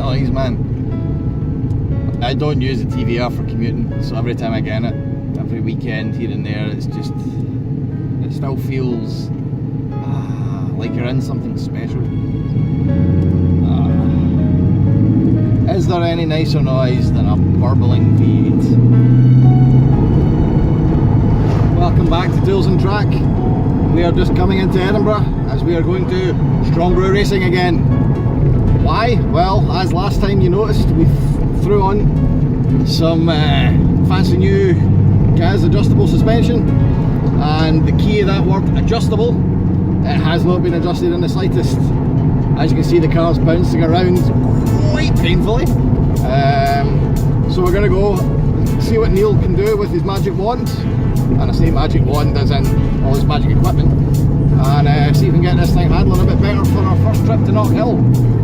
noise, man. I don't use the TVR for commuting, so every time I get in it, every weekend here and there, it's just, it still feels like you're in something special. Is there any nicer noise than a burbling V8? Welcome back to ToolsnTrack. We are just coming into Edinburgh as we are going to Strongbroo Racing again. Why? Well, as last time you noticed, we threw on some fancy new gas adjustable suspension, and the key of that word, adjustable, it has not been adjusted in the slightest. As you can see, the car's bouncing around quite painfully. So we're going to go see what Neil can do with his magic wand, and I say magic wand as in all his magic equipment, and see if we can get this thing handling a bit better for our first trip to Knockhill.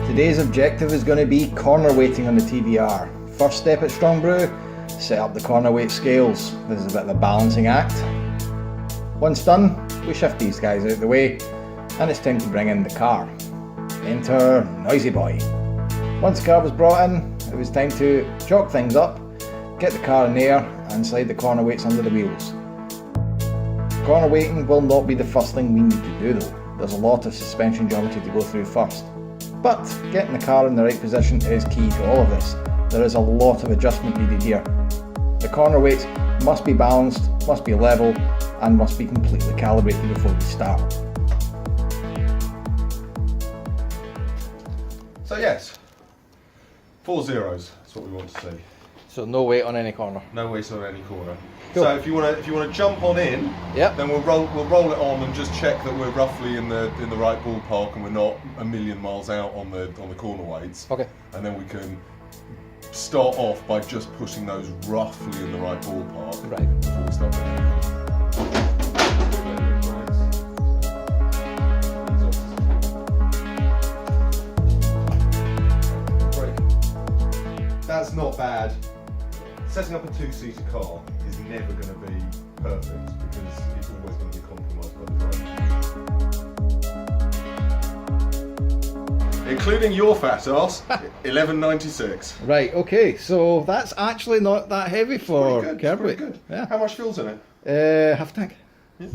Today's objective is going to be corner weighting on the TVR. First step at Strongbroo, set up the corner weight scales. This is a bit of a balancing act. Once done, we shift these guys out of the way, and it's time to bring in the car. Enter Noisyboy. Once the car was brought in, it was time to chalk things up, get the car in the air, and slide the corner weights under the wheels. Corner weighting will not be the first thing we need to do though. There's a lot of suspension geometry to go through first. But getting the car in the right position is key to all of this. There is a lot of adjustment needed here. The corner weights must be balanced, must be level, and must be completely calibrated before we start. So yes, 4 zeros, that's what we want to see. So no weight on any corner. No weight on any corner. Cool. So if you want to jump on in, yep, then we'll roll it on and just check that we're roughly in the right ballpark and we're not a million miles out on the corner weights. Okay. And then we can start off by just pushing those roughly in the right ballpark. Right. Before we start doing. That's not bad. Setting up a two-seater car is never going to be perfect because it's always going to be compromised by the driver. Including your fat ass, 1196. Right, okay, so that's actually not that heavy for carb weight. Good. Yeah. How much fuel's in it? Half tank. Yeah.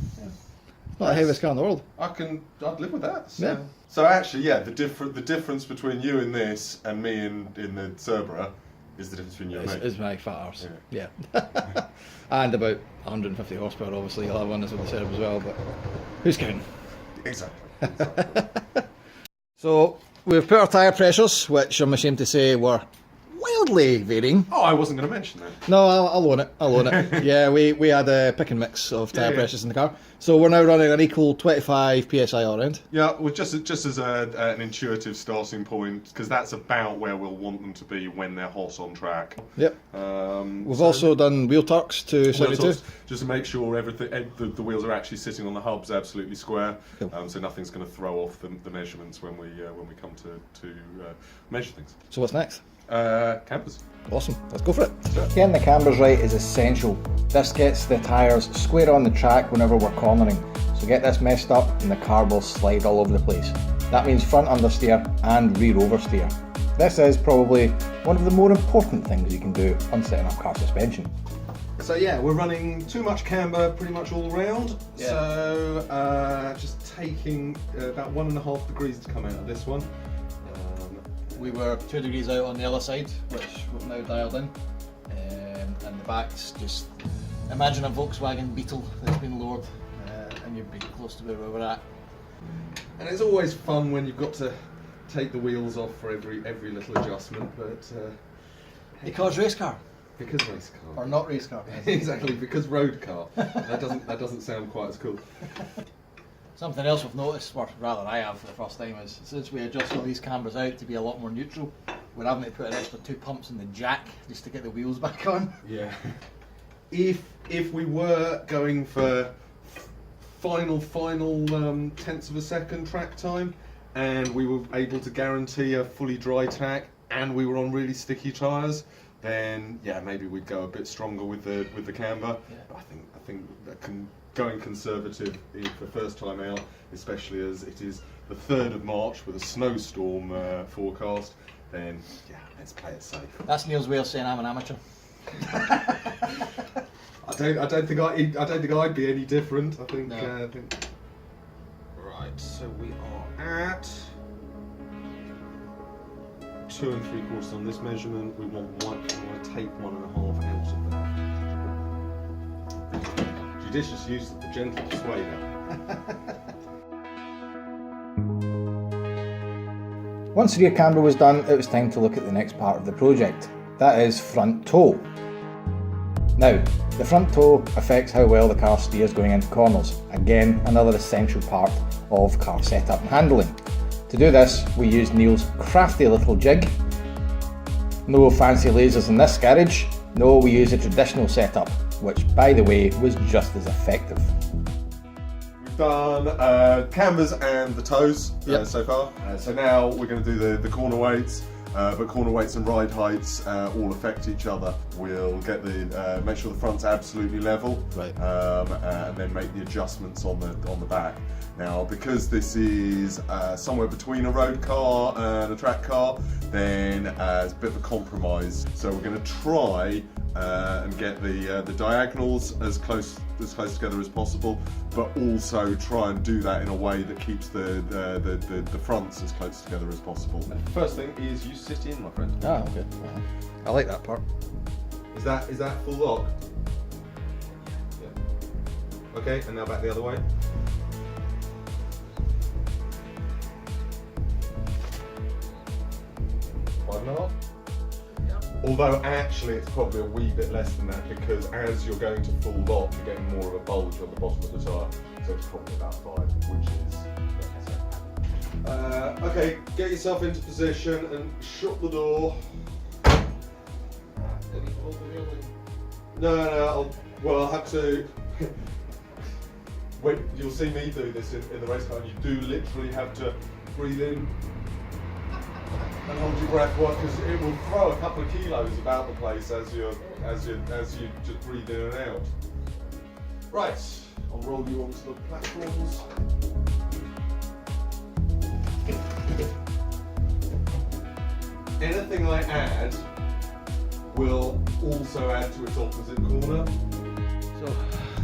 Not the heaviest car in the world. I'd live with that. So. Yeah. So actually, yeah, the difference between you in this and me in the Cerberus is the difference between you and me. Is my fat arse. Yeah. And about 150 horsepower, obviously. You'll have one that's with the setup as well, but who's counting? Exactly. So we've put our tyre pressures, which I'm ashamed to say were wildly varying. Oh, I wasn't going to mention that. No, I'll own it. Yeah, we had a pick and mix of tyre pressures in the car. So we're now running an equal 25 psi all round. Yeah, well, just as an intuitive starting point, because that's about where we'll want them to be when they're hot on track. Yep. We've also done wheel torques to 72. Just to make sure everything, the wheels are actually sitting on the hubs absolutely square. Cool. So nothing's going to throw off the measurements when we come to measure things. So what's next? Campers. Awesome, let's go for it. Getting the cambers right is essential. This gets the tyres square on the track whenever we're cornering. So get this messed up and the car will slide all over the place. That means front understeer and rear oversteer. This is probably one of the more important things you can do on setting up car suspension. So yeah, we're running too much camber pretty much all around. Yeah. So just taking about 1.5 degrees to come out of this one. We were 2 degrees out on the other side, which we've now dialed in. And the back's just, imagine a Volkswagen Beetle that's been lowered and you're pretty close to where we're at. And it's always fun when you've got to take the wheels off for every little adjustment, but... the car's race car. Because race car. Or not race car. Exactly, because road car. That doesn't sound quite as cool. Something else we've noticed, or rather I have for the first time, is since we adjust all these cambers out to be a lot more neutral, we're having to put an extra 2 pumps in the jack just to get the wheels back on. Yeah. If we were going for final tenths of a second track time, and we were able to guarantee a fully dry track, and we were on really sticky tyres, then yeah, maybe we'd go a bit stronger with the camber. Yeah. But I think that going conservative for first time out, especially as it is the 3rd of March with a snowstorm forecast, then yeah, let's play it safe. That's Neil's way of saying I'm an amateur. I don't think I'd be any different. I think. No. Right, so we are at 2 3/4 on this measurement. We want to take 1.5 out of that. Judicious use of the gentle persuader. Once the rear camber was done, it was time to look at the next part of the project. That is front toe. Now, the front toe affects how well the car steers going into corners. Again, another essential part of car setup and handling. To do this, we used Neil's crafty little jig. No fancy lasers in this garage. No, we used a traditional setup, which by the way was just as effective. We've done cambers and the toes so far. So now we're going to do the corner weights. But corner weights and ride heights all affect each other. We'll get make sure the front's absolutely level, right, and then make the adjustments on the back. Now, because this is somewhere between a road car and a track car, then it's a bit of a compromise. So we're going to try and get the diagonals as close together as possible, but also try and do that in a way that keeps the fronts as close together as possible. The first thing is you sit in, my friend. Oh, okay. I like that part. Is that full lock? Yeah. Okay, and now back the other way. Although actually it's probably a wee bit less than that, because as you're going to full lock, you're getting more of a bulge on the bottom of the tyre, so it's probably about 5, which is... okay, get yourself into position and shut the door. No, I'll have to... When you'll see me do this in the race car, you do literally have to breathe in and hold your breath, because it will throw a couple of kilos about the place as you just breathe in and out. Right, I'll roll you onto the platforms. Anything I add will also add to its opposite corner. So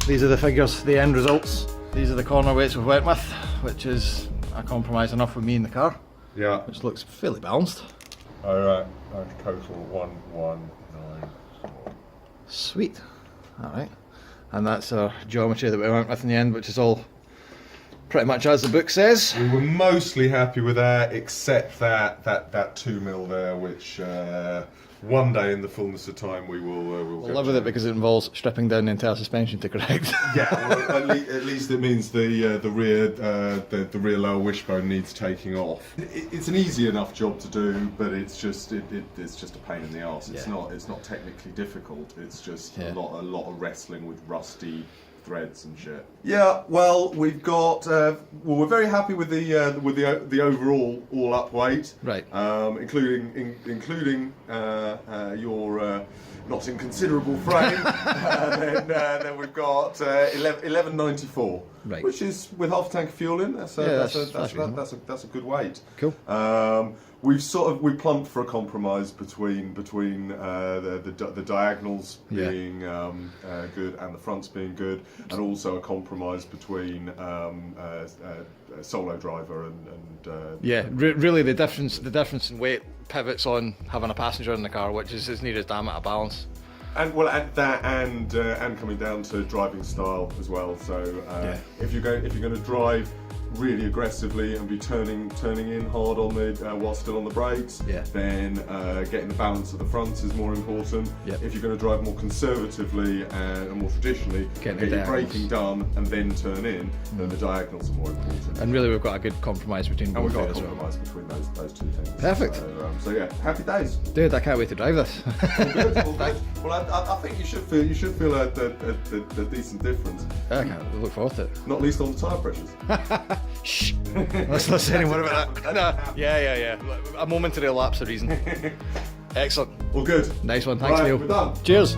these are the figures, the end results. These are the corner weights we've went with, which is a compromise enough with me in the car. Yeah. Which looks fairly balanced. Alright, total 1194. Sweet. Alright. And that's our geometry that we went with in the end, which is all pretty much as the book says. We were mostly happy with that, except that 2mm there, which one day in the fullness of time we will we'll live with it, because it involves stripping down the entire suspension to correct. Yeah, well, at least it means the rear lower wishbone needs taking off. It's an easy enough job to do, but it's just a pain in the arse. It's not technically difficult. It's just a lot of wrestling with rusty threads and shit. Yeah, well, we've got. We're very happy with the overall all-up weight, right? Including your not inconsiderable frame. Then we've got 1194, right? Which is with half a tank of fuel in. That's a good weight. Cool. We plumped for a compromise between the diagonals being good and the fronts being good, and also a compromise between solo driver and really the difference in weight pivots on having a passenger in the car, which is as near as damn out of balance. And well, at that and coming down to driving style as well. So if you're going to drive really aggressively and be turning in hard on the while still on the brakes, then getting the balance of the fronts is more important. If you're going to drive more conservatively and more traditionally, get your braking done and then turn in, then the diagonals are more important. And really, we've got a good compromise between both. And we've got a compromise between those two things. Perfect. So yeah, happy days. Dude, I can't wait to drive this. All good, all good. Well, I think you should feel a decent difference. I can't look forward to it. Not least on the tyre pressures. Shh. Let's not say any more about that. No. Yeah. A momentary lapse of reason. Excellent. All good. Nice one. Thanks, Right, Neil. we're done. Cheers.